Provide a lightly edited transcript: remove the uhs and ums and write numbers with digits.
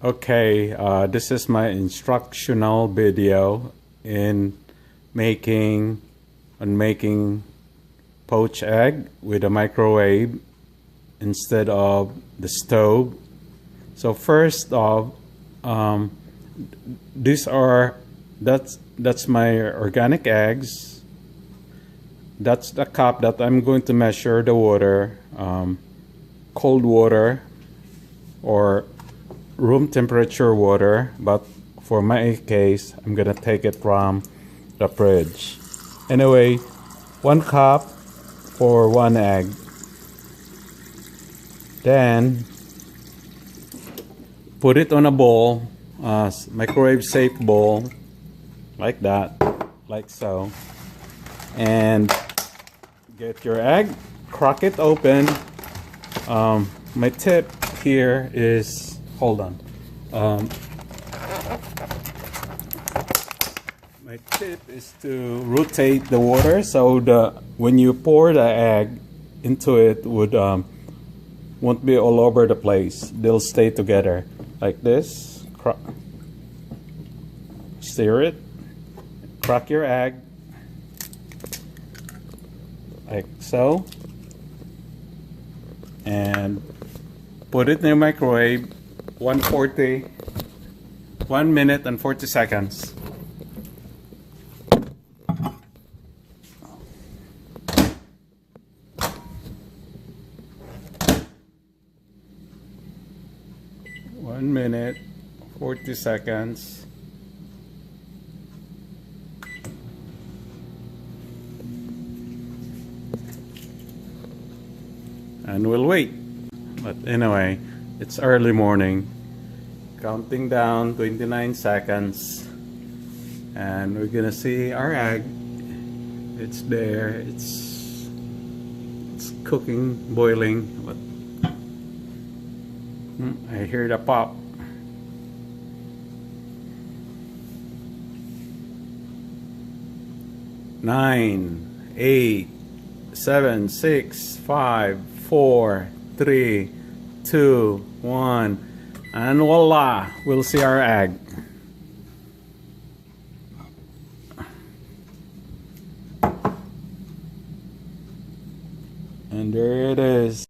Okay, this is my instructional video in making poached egg with a microwave instead of the stove. So first off, that's my organic eggs. That's the cup that I'm going to measure the water, cold water or room temperature water, but for my case I'm gonna take it from the fridge. Anyway, 1 cup for 1 egg. Then put it on a bowl, microwave safe bowl, like that, like so, and get your egg, crack it open. My tip here is, hold on, my tip is to rotate the water so when you pour the egg into it won't be all over the place. They'll stay together like this. Stir it, crack your egg like so, and put it in the microwave. 1 minute and 40 seconds. One minute, 40 seconds. And we'll wait. But anyway, it's early morning. Counting down 29 seconds. And we're gonna see our egg. It's there. It's cooking, boiling. But I hear the pop. 9, 8, 7, 6, 5, 4, 3, 2, 1, and voila, we'll see our egg. And there it is.